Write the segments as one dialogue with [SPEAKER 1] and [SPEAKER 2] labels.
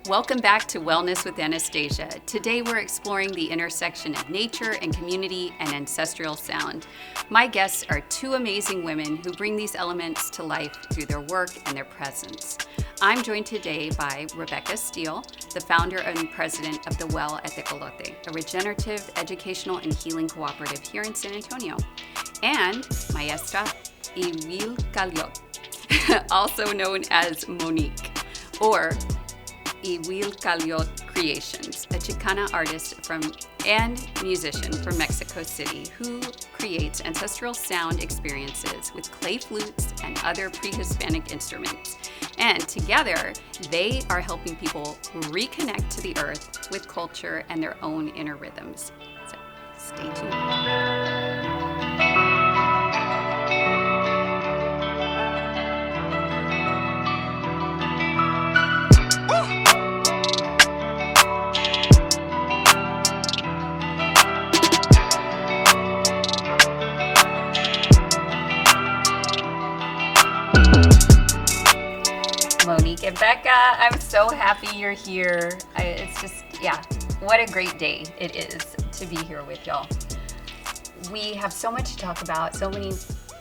[SPEAKER 1] Welcome back to Wellness with Anastasia. Today we're exploring the intersection of nature and community and ancestral sound. My guests are two amazing women who bring these elements to life through their work and their presence. I'm joined today by Rebecca Steele, the founder and president of The Well at Tecolote, a regenerative, educational, and healing cooperative here in San Antonio, and Maestra Iwil Caliot, also known as Monique, or Iwil Caliot Creations, a Chicana artist and musician from Mexico City who creates ancestral sound experiences with clay flutes and other pre-Hispanic instruments. And together, they are helping people reconnect to the earth with culture and their own inner rhythms. So stay tuned. Monique and Becca, I'm so happy you're here. It's just, what a great day it is to be here with y'all. We have so much to talk about, so many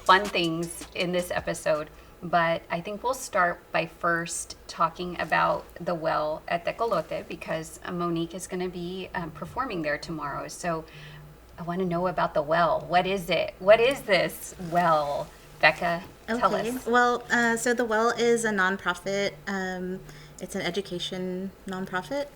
[SPEAKER 1] fun things in this episode, but I think we'll start by first talking about The Well at Tecolote because Monique is going to be performing there tomorrow. So I want to know about The Well. What is it? What is this well? Becca, tell us.
[SPEAKER 2] Well, so The Well is a nonprofit. It's an education nonprofit.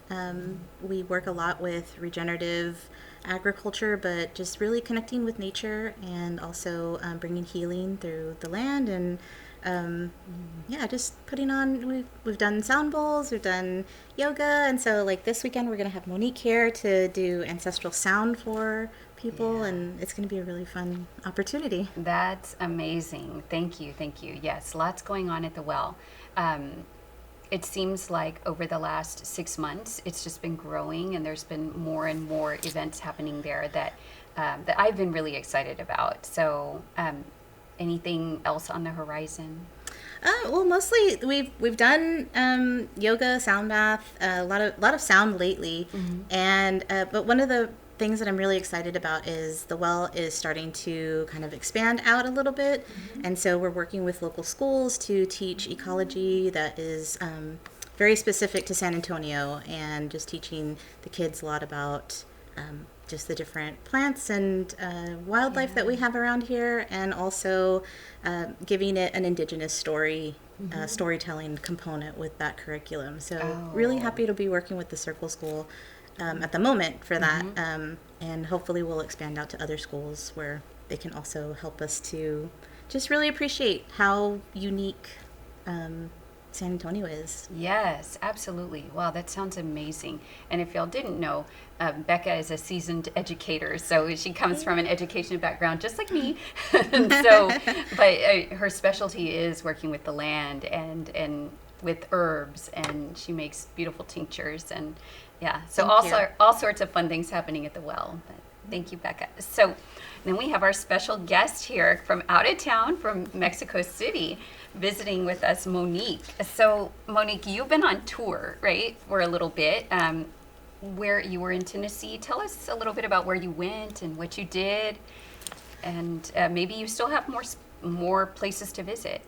[SPEAKER 2] We work a lot with regenerative agriculture, but just really connecting with nature and also bringing healing through the land. And just putting on, we've done sound bowls, we've done yoga. And so like this weekend, we're going to have Monique here to do ancestral sound for people, and it's going to be a really fun opportunity.
[SPEAKER 1] That's amazing. Thank you. Yes, lots going on at The Well. It seems like over the last 6 months, it's just been growing, and there's been more and more events happening there that I've been really excited about. So, anything else on the horizon?
[SPEAKER 2] Well, mostly we've done yoga, sound bath, a lot of sound lately, and but one of the things that I'm really excited about is The Well is starting to kind of expand out a little bit, and so we're working with local schools to teach ecology that is very specific to San Antonio, and just teaching the kids a lot about just the different plants and wildlife that we have around here, and also giving it an indigenous storytelling component with that curriculum. So really happy to be working with the Circle School at the moment for that, and hopefully we'll expand out to other schools where they can also help us to just really appreciate how unique San Antonio is.
[SPEAKER 1] Yes, absolutely. Wow, that sounds amazing. And if y'all didn't know, Becca is a seasoned educator, so she comes from an education background just like me. But her specialty is working with the land and with herbs, and she makes beautiful tinctures and all sorts of fun things happening at The Well. But thank you, Becca. So then we have our special guest here from out of town, from Mexico City, visiting with us, Monique. So Monique, you've been on tour, right, for a little bit. Where you were in Tennessee. Tell us a little bit about where you went and what you did, and maybe you still have more places to visit.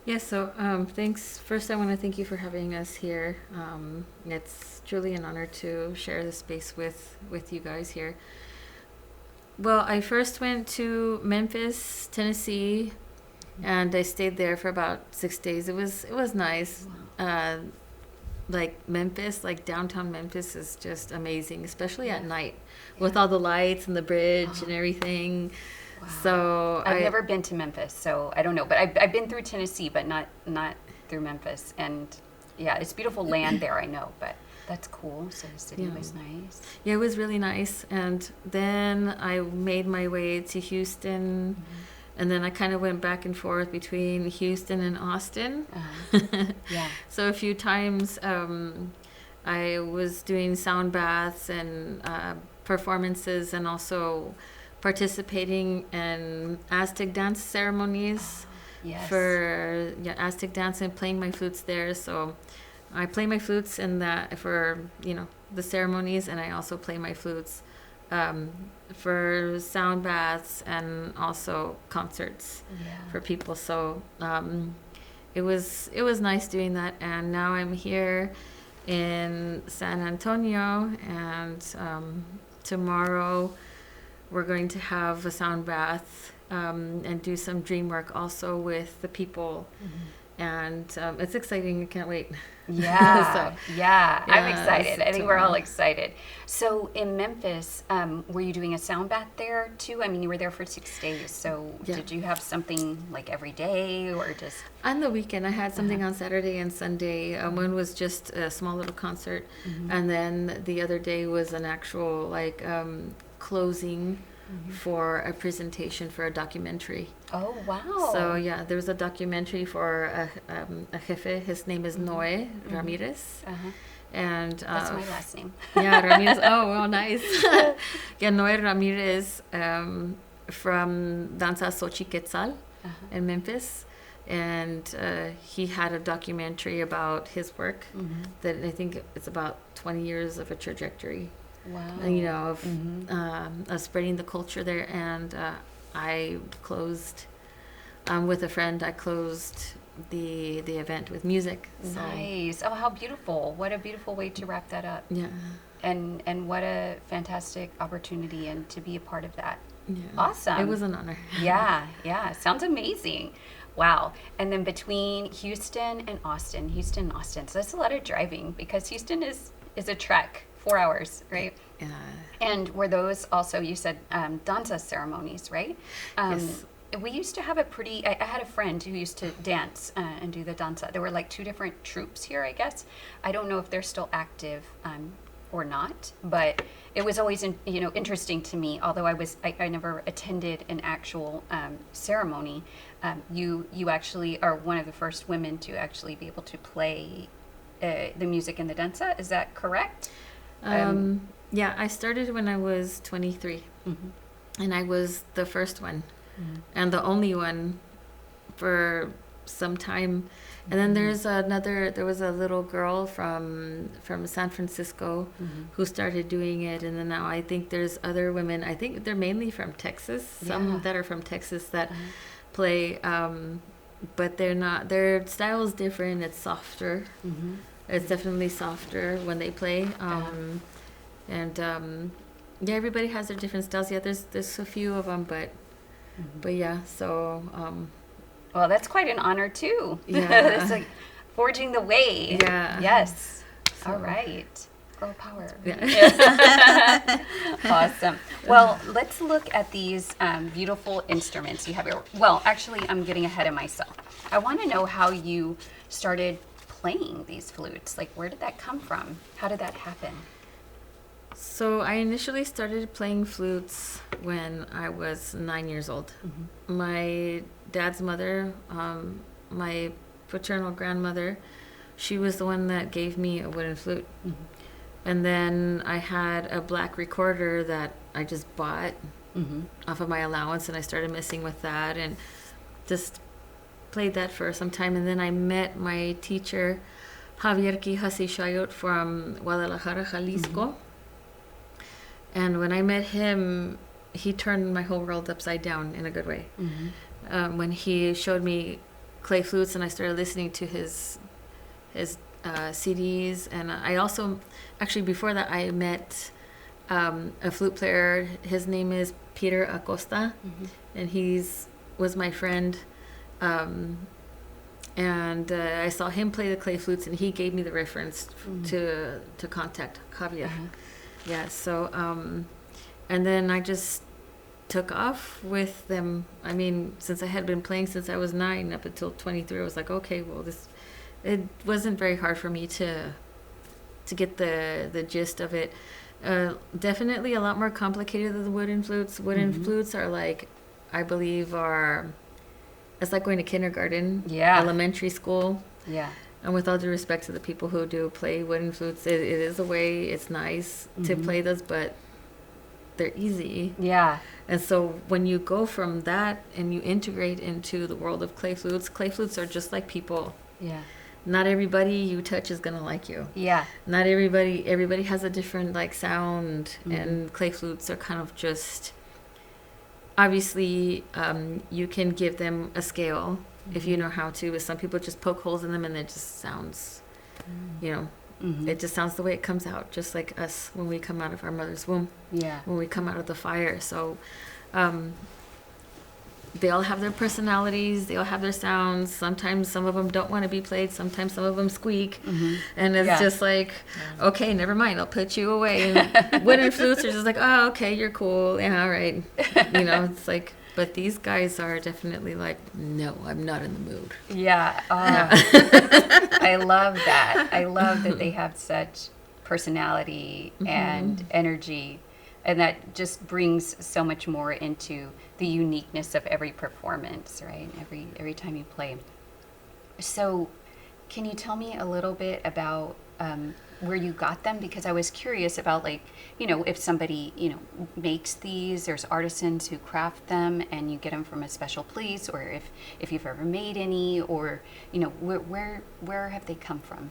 [SPEAKER 3] Yes, so thanks. First, I want to thank you for having us here. It's truly an honor to share the space with you guys here. Well, I first went to Memphis, Tennessee, and I stayed there for about 6 days. It was nice. Wow. Like Memphis, like downtown Memphis is just amazing, especially at night with all the lights and the bridge and everything.
[SPEAKER 1] Wow.
[SPEAKER 3] So
[SPEAKER 1] I've never been to Memphis, so I don't know. But I've been through Tennessee, but not through Memphis. And it's beautiful land there, I know. But that's cool. So the city was nice.
[SPEAKER 3] Yeah, it was really nice. And then I made my way to Houston. And then I kind of went back and forth between Houston and Austin. So a few times I was doing sound baths and performances, and also participating in Aztec dance ceremonies for Aztec dance, and playing my flutes there. So I play my flutes in that for the ceremonies, and I also play my flutes for sound baths and also concerts for people. So it was nice doing that, and now I'm here in San Antonio, and tomorrow we're going to have a sound bath and do some dream work also with the people. And it's exciting. I can't wait.
[SPEAKER 1] Yeah, yeah, I'm
[SPEAKER 3] yeah,
[SPEAKER 1] excited. I think we're all
[SPEAKER 3] tomorrow.
[SPEAKER 1] excited. So in Memphis, were you doing a sound bath there too? I mean, you were there for 6 days. So
[SPEAKER 3] Yeah.
[SPEAKER 1] did you have something like every day or just?
[SPEAKER 3] On the weekend, I had something on Saturday and Sunday. One was just a small little concert, and then the other day was an actual closing for a presentation for a documentary.
[SPEAKER 1] Oh, wow.
[SPEAKER 3] So yeah, there was a documentary for a jefe. His name is Noe Ramirez, and
[SPEAKER 1] That's my last name.
[SPEAKER 3] yeah, Ramirez. Oh, well, nice. Yeah, Noe Ramirez from Danza Xochiquetzal in Memphis. And he had a documentary about his work that I think it's about 20 years of a trajectory,
[SPEAKER 1] Wow.
[SPEAKER 3] of spreading the culture there. And I closed with a friend. I closed the event with music. So,
[SPEAKER 1] Nice. Oh, how beautiful. What a beautiful way to wrap that up.
[SPEAKER 3] yeah.
[SPEAKER 1] And what a fantastic opportunity and to be a part of that.
[SPEAKER 3] Yeah.
[SPEAKER 1] Awesome.
[SPEAKER 3] It was an honor.
[SPEAKER 1] Yeah, yeah. Sounds amazing. Wow. And then between Houston and Austin, so that's a lot of driving because Houston is a trek, 4 hours, right?
[SPEAKER 3] Yeah.
[SPEAKER 1] And were those also, you said, danza ceremonies, right?
[SPEAKER 3] Yes.
[SPEAKER 1] We used to have I had a friend who used to dance and do the danza. There were like 2 different troupes here, I guess. I don't know if they're still active or not, but it was always interesting to me. Although I never attended an actual ceremony. You actually are one of the first women to actually be able to play the music in the danza. Is that correct?
[SPEAKER 3] Yeah, I started when I was 23, and I was the first one and the only one for some time. And then there was a little girl from San Francisco who started doing it, and then now I think there's other women. I think they're mainly from Texas, some that are from Texas that play, but they're not, their style is different. It's softer. It's definitely softer when they play. And yeah, everybody has their different styles. Yeah, there's a few of them, but yeah, so
[SPEAKER 1] Well, that's quite an honor too.
[SPEAKER 3] Yeah.
[SPEAKER 1] It's like forging the way.
[SPEAKER 3] Yeah.
[SPEAKER 1] Yes.
[SPEAKER 3] So-
[SPEAKER 1] All right. Girl power.
[SPEAKER 3] yeah.
[SPEAKER 1] Awesome. Well, let's look at these beautiful instruments you have here. Well, actually, I'm getting ahead of myself. I want to know how you started playing these flutes. Like, where did that come from? How did that happen?
[SPEAKER 3] So I initially started playing flutes when I was 9 years old. My dad's mother, my paternal grandmother, she was the one that gave me a wooden flute. And then I had a black recorder that I just bought off of my allowance, and I started messing with that and just played that for some time. And then I met my teacher, Javier Quijasi Shayot from Guadalajara, Jalisco. And when I met him, he turned my whole world upside down in a good way. When he showed me clay flutes and I started listening to his CDs, and I also, actually before that, I met a flute player. His name is Peter Acosta, and was my friend. And I saw him play the clay flutes, and he gave me the reference to contact Javier. Yeah, so, and then I just took off with them. I mean, since I had been playing since I was 9 up until 23, I was like, okay, well, it wasn't very hard for me to get the gist of it. Definitely a lot more complicated than the wooden flutes. Wooden flutes are like, I believe it's like going to kindergarten, elementary school.
[SPEAKER 1] Yeah.
[SPEAKER 3] And with all due respect to the people who do play wooden flutes, it is a way, it's nice to play those, but they're easy.
[SPEAKER 1] Yeah.
[SPEAKER 3] And so when you go from that and you integrate into the world of clay flutes are just like people.
[SPEAKER 1] Yeah.
[SPEAKER 3] not everybody you touch is gonna like you.
[SPEAKER 1] Yeah.
[SPEAKER 3] Not everybody has a different like sound, and clay flutes are kind of just obviously you can give them a scale if you know how to, but some people just poke holes in them and it just sounds, you know, it just sounds the way it comes out, just like us when we come out of our mother's womb.
[SPEAKER 1] Yeah.
[SPEAKER 3] When we come out of the fire. So they all have their personalities, they all have their sounds. Sometimes some of them don't want to be played, sometimes some of them squeak, and it's just like, okay, never mind, I'll put you away. And wooden flutes are just like, oh, okay, you're cool, yeah, all right, you know. It's like, but these guys are definitely like, no, I'm not in the mood.
[SPEAKER 1] Yeah. I love that. I love that they have such personality and energy, and that just brings so much more into the uniqueness of every performance, right? Every time you play. So can you tell me a little bit about where you got them? Because I was curious about, like, you know, if somebody, you know, makes these, there's artisans who craft them and you get them from a special place, or if you've ever made any, or, you know, where have they come from?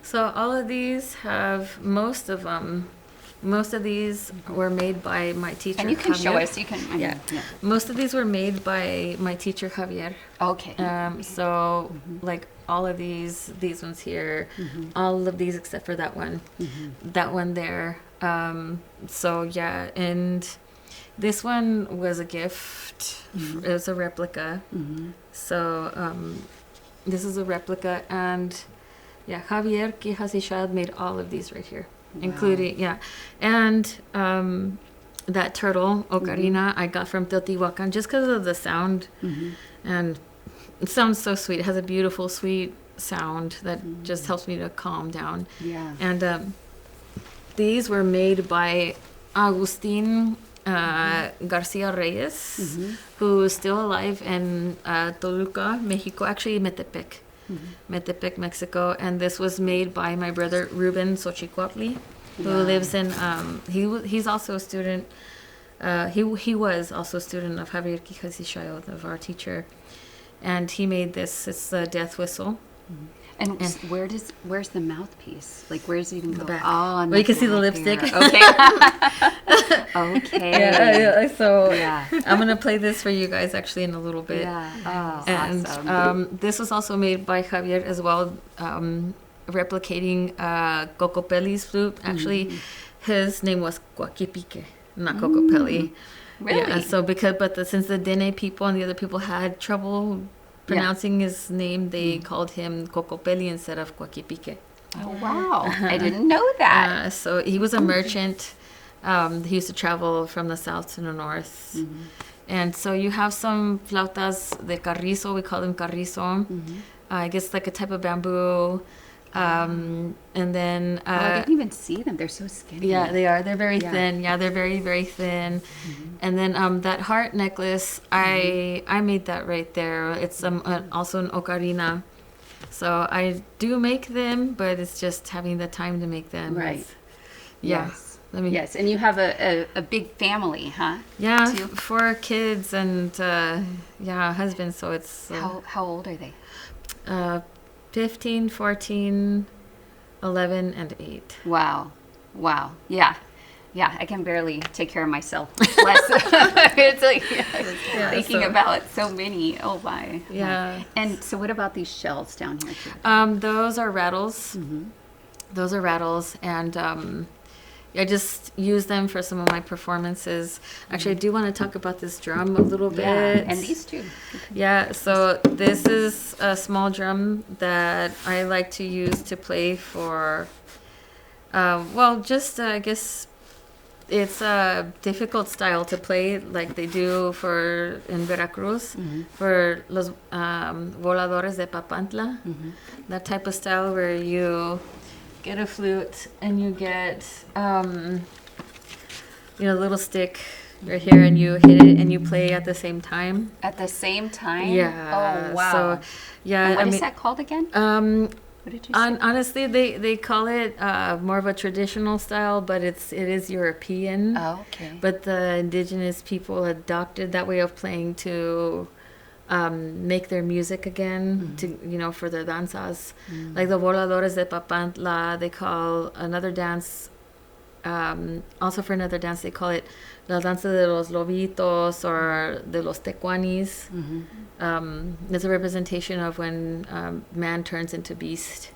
[SPEAKER 3] So all of these have, most of these were made by my teacher.
[SPEAKER 1] And you can
[SPEAKER 3] Javier.
[SPEAKER 1] show us. You can. I mean,
[SPEAKER 3] Most of these were made by my teacher Javier.
[SPEAKER 1] Okay.
[SPEAKER 3] So like all of these ones here, all of these except for that one, that one there. So yeah, and this one was a gift. It was a replica. So this is a replica, and yeah, Javier Quijasishad made all of these right here. Including, and that turtle, ocarina, I got from Teotihuacan just because of the sound, and it sounds so sweet. It has a beautiful, sweet sound that just helps me to calm down.
[SPEAKER 1] Yeah.
[SPEAKER 3] And these were made by Agustin Garcia Reyes, who is still alive in Toluca, Mexico, actually Metepec. Metepec, Mexico, and this was made by my brother Ruben Xochicuautli, who lives in. He's also a student. He was also a student of Javier Quijasishayot, of our teacher, and he made this. It's the death whistle.
[SPEAKER 1] And where's the mouthpiece? Like, where's it even go?
[SPEAKER 3] Back.
[SPEAKER 1] Oh, on
[SPEAKER 3] well, you can see the
[SPEAKER 1] back
[SPEAKER 3] lipstick.
[SPEAKER 1] there. Okay. Okay.
[SPEAKER 3] Yeah. So
[SPEAKER 1] Yeah.
[SPEAKER 3] I'm gonna play this for you guys actually in a little bit.
[SPEAKER 1] Yeah. Oh,
[SPEAKER 3] And
[SPEAKER 1] awesome.
[SPEAKER 3] this was also made by Javier as well, replicating Cocopelli's flute. Actually, his name was Coaquipique, not Cocopelli.
[SPEAKER 1] Really?
[SPEAKER 3] Yeah. So since the Dene people and the other people had trouble pronouncing his name, they called him Cocopelli instead of Coaquipique.
[SPEAKER 1] Oh, wow. I didn't know that.
[SPEAKER 3] So he was a merchant. He used to travel from the south to the north. And so you have some flautas de carrizo, we call them carrizo. I guess like a type of bamboo. And then...
[SPEAKER 1] I didn't even see them. They're so skinny.
[SPEAKER 3] Yeah, they are. They're very thin. Yeah, they're very, very thin. And then that heart necklace, I made that right there. It's also an ocarina. So I do make them, but it's just having the time to make them.
[SPEAKER 1] Right.
[SPEAKER 3] Yes.
[SPEAKER 1] Yes, and you have a big family, huh?
[SPEAKER 3] Yeah,
[SPEAKER 1] Too?
[SPEAKER 3] 4 kids and husband. So it's
[SPEAKER 1] How old are they?
[SPEAKER 3] 15, 14, 11, and 8.
[SPEAKER 1] Wow. Yeah. I can barely take care of myself. It's like thinking about so many. Oh my.
[SPEAKER 3] Yeah.
[SPEAKER 1] And so, what about these shells down here too?
[SPEAKER 3] Those are rattles. Those are rattles, and I just use them for some of my performances. Actually, I do want to talk about this drum a little bit.
[SPEAKER 1] And these two.
[SPEAKER 3] Yeah, so this is a small drum that I like to use to play for, I guess it's a difficult style to play like they do in Veracruz, for los voladores de Papantla, that type of style where you get a flute and you get a little stick right here, and you hit it and you play at the same time.
[SPEAKER 1] At the same time?
[SPEAKER 3] Yeah.
[SPEAKER 1] Oh, wow.
[SPEAKER 3] So, yeah.
[SPEAKER 1] And what is that called again? What did you say?
[SPEAKER 3] Honestly, they call it more of a traditional style, but it is European.
[SPEAKER 1] Oh, okay.
[SPEAKER 3] But the indigenous people adopted that way of playing to make their music again to for their danzas. Like the voladores de Papantla, they call another dance. Also for another dance, they call it la danza de los lobitos or de los tecuanis. It's a representation of when man turns into beast.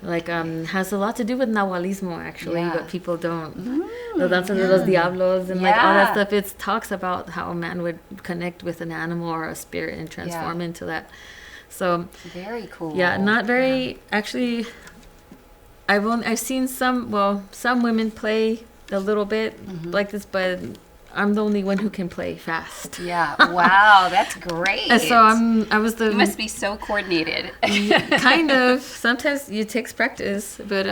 [SPEAKER 3] Like has a lot to do with Nahualismo actually, but people don't. La danza de los diablos and like all that stuff. It talks about how a man would connect with an animal or a spirit and transform into that. So
[SPEAKER 1] very cool.
[SPEAKER 3] Yeah, not very actually. I've seen some women play a little bit like this, but I'm the only one who can play fast.
[SPEAKER 1] Yeah. Wow, that's great.
[SPEAKER 3] And so I was the.
[SPEAKER 1] You must be so coordinated.
[SPEAKER 3] Kind of. Sometimes it takes practice, but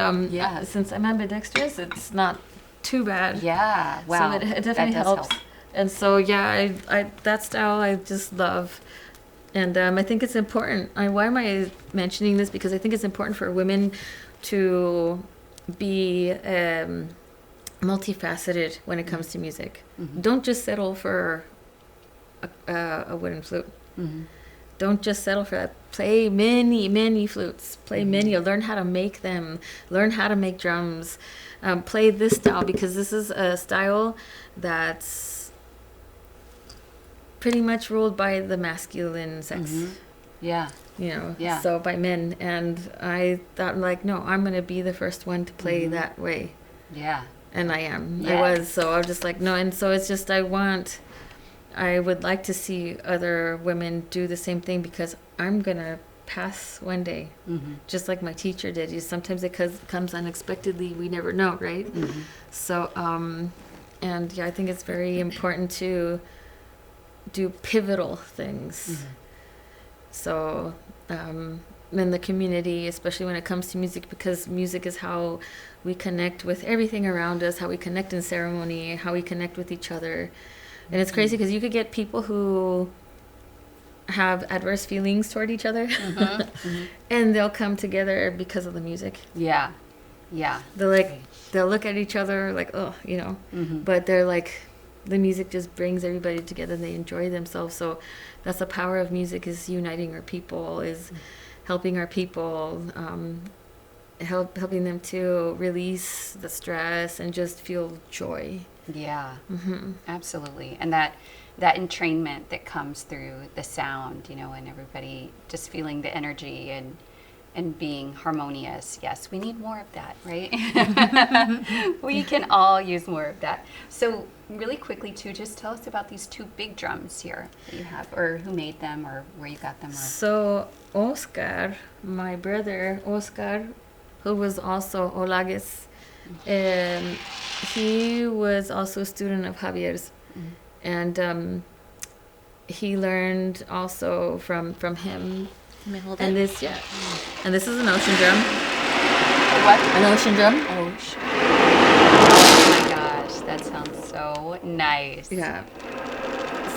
[SPEAKER 3] since I'm ambidextrous, it's not too bad.
[SPEAKER 1] Yeah. Wow.
[SPEAKER 3] So it definitely helps.
[SPEAKER 1] Help.
[SPEAKER 3] And so I that style I just love. And I think it's important. Why am I mentioning this? Because I think it's important for women to be multifaceted when it comes to music. Don't just settle for a wooden flute. Don't just settle for that. Play many flutes. Play many. Learn how to make them. Learn how to make drums. Play this style because this is a style that's pretty much ruled by the masculine sex.
[SPEAKER 1] Yeah.
[SPEAKER 3] So by men. And I thought no, I'm going to be the first one to play that way.
[SPEAKER 1] Yeah.
[SPEAKER 3] And I am.
[SPEAKER 1] Yeah.
[SPEAKER 3] I was. So I was just no. And so it's just I would like to see other women do the same thing because I'm going to pass one day. Just like my teacher did. Sometimes it comes unexpectedly. We never know, right? So, and I think it's very important to do pivotal things. So, in the community, especially when it comes to music, because music is how we connect with everything around us, how we connect in ceremony, how we connect with each other. And it's crazy because you could get people who have adverse feelings toward each other and they'll come together because of the music.
[SPEAKER 1] Yeah.
[SPEAKER 3] They'll look at each other like, but they're like, the music just brings everybody together and they enjoy themselves. So that's the power of music, is uniting our people, is helping our people, helping them to release the stress and just feel joy.
[SPEAKER 1] Yeah, absolutely. And that entrainment that comes through the sound, and everybody just feeling the energy and being harmonious. Yes, we need more of that, right? We can all use more of that. So really quickly too, just tell us about these two big drums here that you have, or who made them, or where you got them.
[SPEAKER 3] So Oscar, my brother Oscar, who was also Olagues, he was also a student of Javier's, and he learned also from him.
[SPEAKER 2] Let me hold
[SPEAKER 3] And
[SPEAKER 2] it.
[SPEAKER 3] And this is an ocean drum.
[SPEAKER 1] What?
[SPEAKER 3] An ocean drum.
[SPEAKER 1] Ocean. Oh my gosh, that sounds so nice.
[SPEAKER 3] Yeah.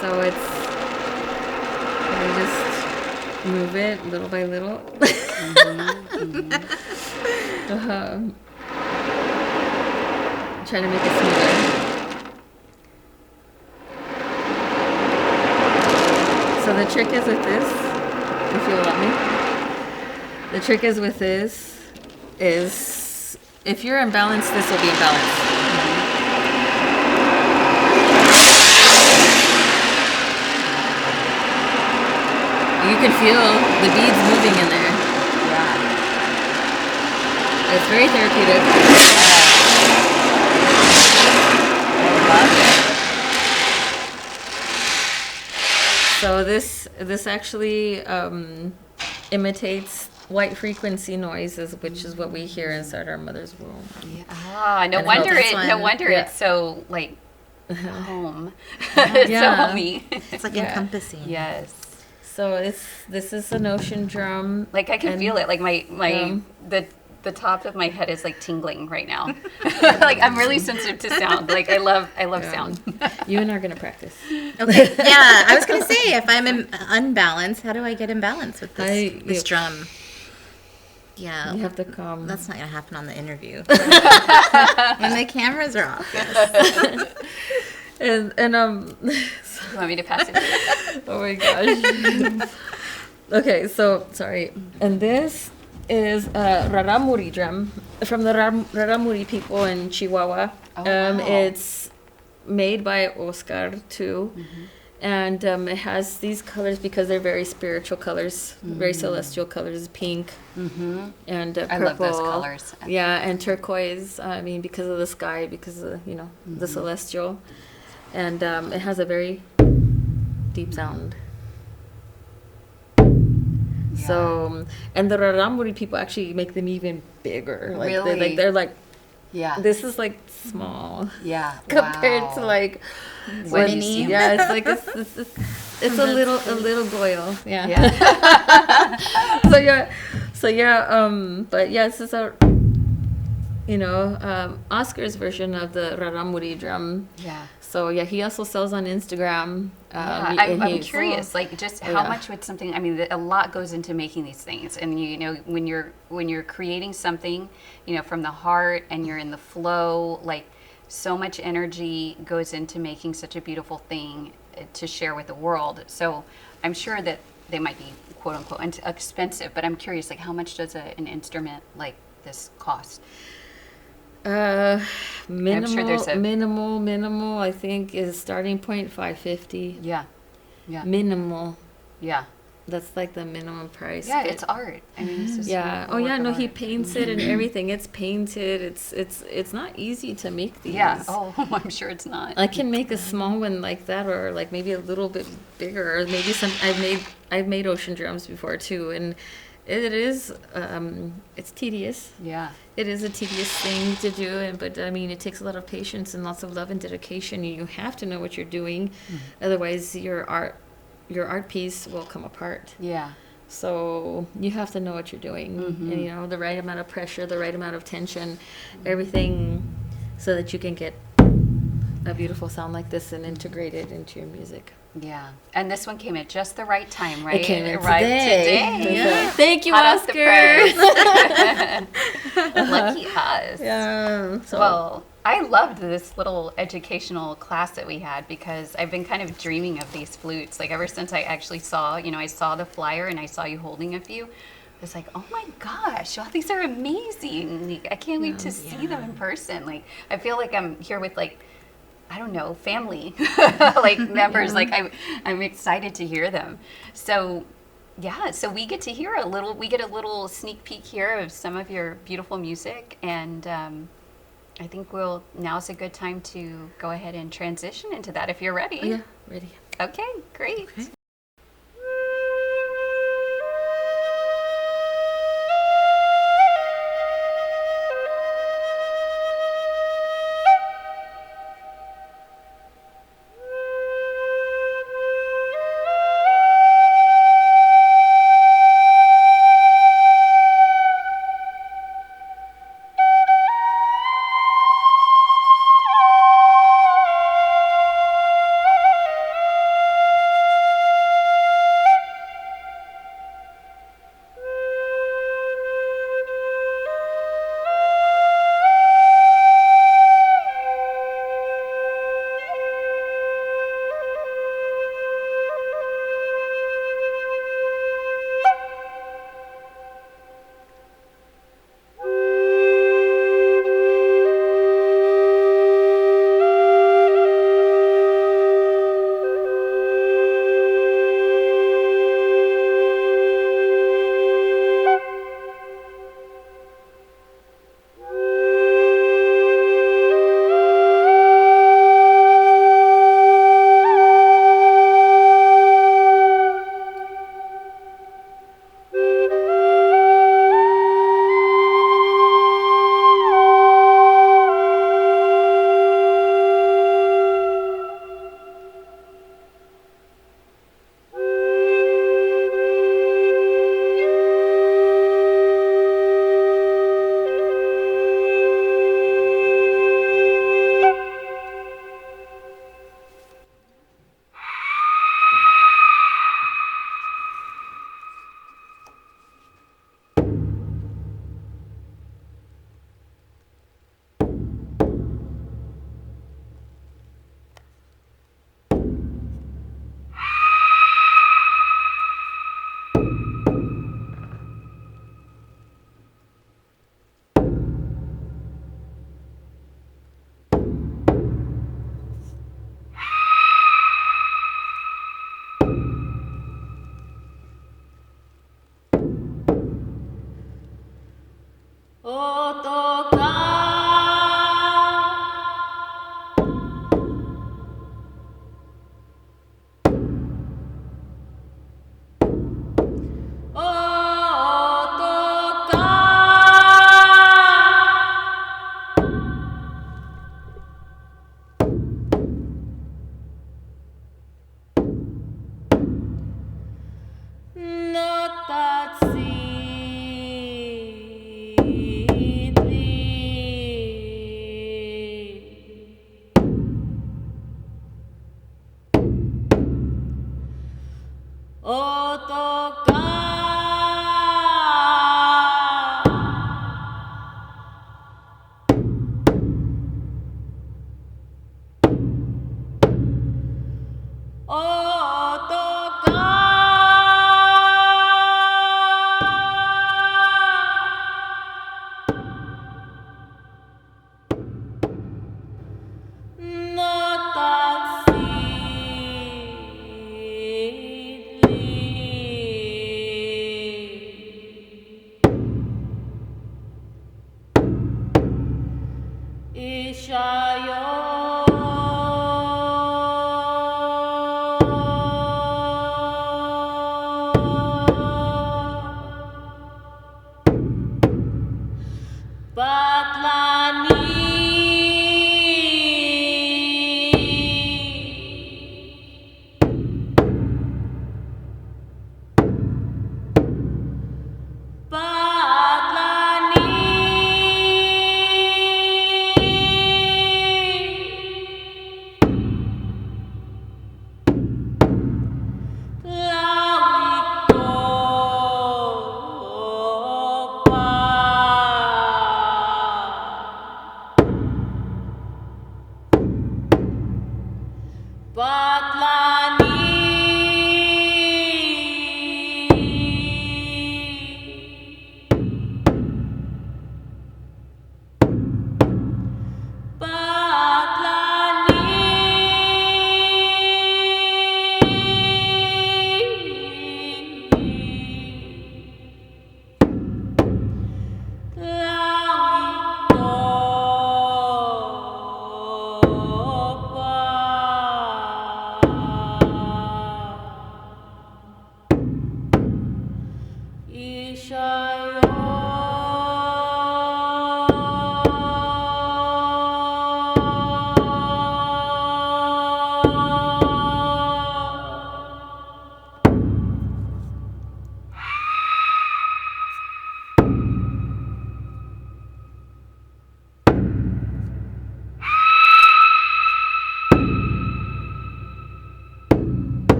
[SPEAKER 3] So I just move it little by little. Try to make it smoother. So the trick is with this. If you'll let me. The trick is with this is if you're in balance, this will be in balance. You can feel the beads moving in there.
[SPEAKER 1] Yeah.
[SPEAKER 3] It's very therapeutic. So this actually imitates white frequency noises, which is what we hear inside our mother's womb.
[SPEAKER 1] Yeah. Ah, no
[SPEAKER 3] And
[SPEAKER 1] wonder
[SPEAKER 3] Yeah.
[SPEAKER 1] it's so like home. It's so homey.
[SPEAKER 2] It's like encompassing.
[SPEAKER 1] Yes.
[SPEAKER 3] So this is an ocean drum.
[SPEAKER 1] Like I can
[SPEAKER 3] And,
[SPEAKER 1] feel it. Like my the top of my head is like tingling right now. Like I'm really sensitive to sound. Like I love sound.
[SPEAKER 3] You and I are gonna practice.
[SPEAKER 2] Okay. Yeah, I was gonna say, if I'm unbalanced, how do I get in balance with this drum? Yeah,
[SPEAKER 3] You have to come.
[SPEAKER 2] that's not gonna happen on the interview when the cameras are off. Yes.
[SPEAKER 3] and
[SPEAKER 1] You want me to pass it?
[SPEAKER 3] oh my gosh. Okay, so sorry. And this is a raramuri drum from the raramuri people in Chihuahua.
[SPEAKER 1] Oh, wow.
[SPEAKER 3] It's made by Oscar too. And it has these colors because they're very spiritual colors, very celestial colors, pink and purple.
[SPEAKER 1] I love those colors.
[SPEAKER 3] Yeah, and turquoise. I mean, because of the sky, because of the celestial, and it has a very deep sound.
[SPEAKER 1] Yeah.
[SPEAKER 3] So, and the raramuri people actually make them even bigger. Like
[SPEAKER 1] Really?
[SPEAKER 3] they're like,
[SPEAKER 1] Yeah.
[SPEAKER 3] this is like small
[SPEAKER 1] Yeah.
[SPEAKER 3] compared
[SPEAKER 1] Wow.
[SPEAKER 3] to like
[SPEAKER 1] When you see
[SPEAKER 3] yeah, it's like it's a little goyle. Yeah.
[SPEAKER 1] Yeah.
[SPEAKER 3] So yeah, but yeah, this is a Oscar's version of the raramuri drum.
[SPEAKER 1] Yeah.
[SPEAKER 3] So yeah, he also sells on Instagram.
[SPEAKER 1] Yeah, I'm curious, like just how much would something? I mean, a lot goes into making these things, and when you're creating something, from the heart, and you're in the flow, like so much energy goes into making such a beautiful thing to share with the world. So I'm sure that they might be quote unquote expensive, but I'm curious, like how much does an instrument like this cost?
[SPEAKER 3] Minimal. I think is starting point $550.
[SPEAKER 1] Yeah, yeah,
[SPEAKER 3] Minimal.
[SPEAKER 1] yeah.
[SPEAKER 3] That's like the minimum price.
[SPEAKER 1] Yeah, it's art. I mean, this is
[SPEAKER 3] yeah.
[SPEAKER 1] a
[SPEAKER 3] Oh yeah,
[SPEAKER 1] work
[SPEAKER 3] no,
[SPEAKER 1] of
[SPEAKER 3] he
[SPEAKER 1] art.
[SPEAKER 3] paints it and everything. It's painted. It's not easy to make these.
[SPEAKER 1] Yeah. Oh, I'm sure it's not.
[SPEAKER 3] I can make a small one like that, or like maybe a little bit bigger, or maybe some. I've made ocean drums before too, and it is it's tedious.
[SPEAKER 1] Yeah.
[SPEAKER 3] It is a tedious thing to do, but I mean, it takes a lot of patience and lots of love and dedication. You have to know what you're doing, otherwise your art piece will come apart.
[SPEAKER 1] Yeah.
[SPEAKER 3] So you have to know what you're doing, and the right amount of pressure, the right amount of tension, everything, so that you can get a beautiful sound like this and integrate it into your music.
[SPEAKER 1] Yeah. And this one came at just the right time, right?
[SPEAKER 3] It came in
[SPEAKER 1] arrived
[SPEAKER 3] today.
[SPEAKER 1] Yeah.
[SPEAKER 3] Thank you,
[SPEAKER 1] Hot off the
[SPEAKER 3] Oscar.
[SPEAKER 1] press. Lucky us.
[SPEAKER 3] Yeah. So,
[SPEAKER 1] Well, I loved this little educational class that we had because I've been kind of dreaming of these flutes. Like ever since I actually saw, I saw the flyer and I saw you holding a few. I was like, oh my gosh, all these are amazing. Like, I can't wait to see them in person. Like, I feel like I'm here with I don't know, family, like members. Like I'm excited to hear them. So yeah, so we get to hear we get a little sneak peek here of some of your beautiful music, and I think now's a good time to go ahead and transition into that if you're ready.
[SPEAKER 3] yeah, ready.
[SPEAKER 1] Okay, great.
[SPEAKER 3] Okay.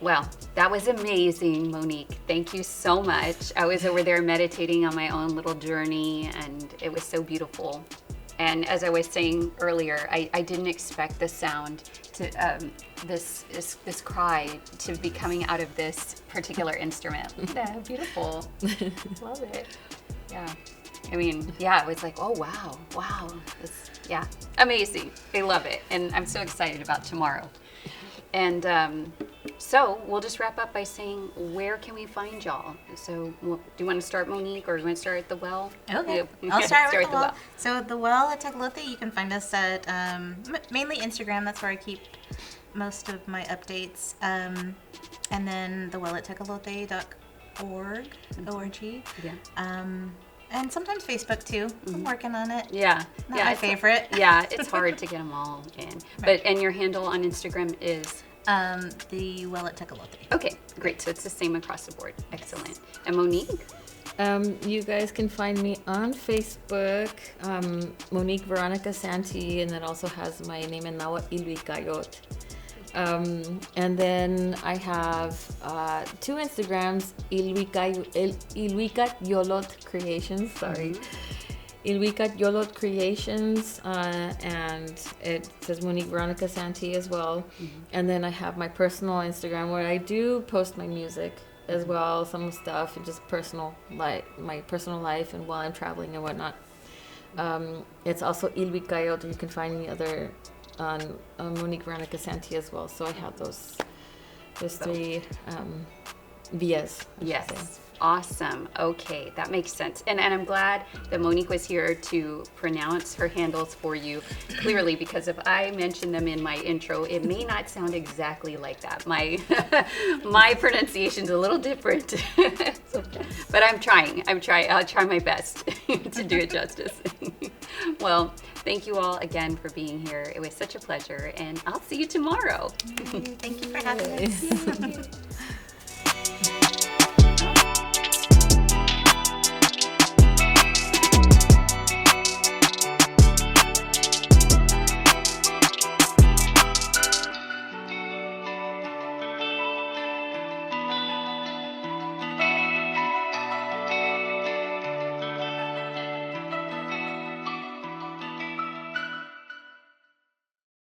[SPEAKER 1] Well, that was amazing, Monique. Thank you so much. I was over there meditating on my own little journey, and it was so beautiful. And as I was saying earlier, I didn't expect the sound to this cry to be coming out of this particular instrument. Yeah, beautiful. Love it. Yeah. I mean, yeah, it was like, oh wow. Yeah, amazing. I love it, and I'm so excited about tomorrow. And so we'll just wrap up by saying, where can we find y'all? So do you want to start, Monique, or do you want to start at the well?
[SPEAKER 2] Okay, I'll start with the well. So the well at Tecolote, you can find us at mainly Instagram. That's where I keep most of my updates. And then the well at tecolote.org. O-R-G.
[SPEAKER 1] Yeah.
[SPEAKER 2] And sometimes Facebook too. I'm working on it.
[SPEAKER 1] Yeah.
[SPEAKER 2] Not my favorite.
[SPEAKER 1] Yeah, it's hard to get them all in. But and your handle on Instagram is?
[SPEAKER 2] The well at Tecolote.
[SPEAKER 1] Okay, great. So it's the same across the board. Excellent. And Monique?
[SPEAKER 3] You guys can find me on Facebook, Monique Veronica Santi, and that also has my name in Nawa Ilwikayot. And then I have 2 Instagrams, Ilwikat Yolot Creations, sorry. Ilwikat Yolot Creations, and it says Monique Veronica Santi as well. And then I have my personal Instagram where I do post my music as well, some stuff, and just personal life, my personal life, and while I'm traveling and whatnot. It's also Ilwikayot. You can find me other on Monique Veronica Santi as well. So I have those 3 vias.
[SPEAKER 1] Yes. Awesome. Okay, that makes sense. And I'm glad that Monique was here to pronounce her handles for you clearly, because if I mention them in my intro, it may not sound exactly like that. My my pronunciation's a little different. But I'm trying. I'll try my best to do it justice. Well, thank you all again for being here. It was such a pleasure, and I'll see you tomorrow.
[SPEAKER 2] Thank you for having us.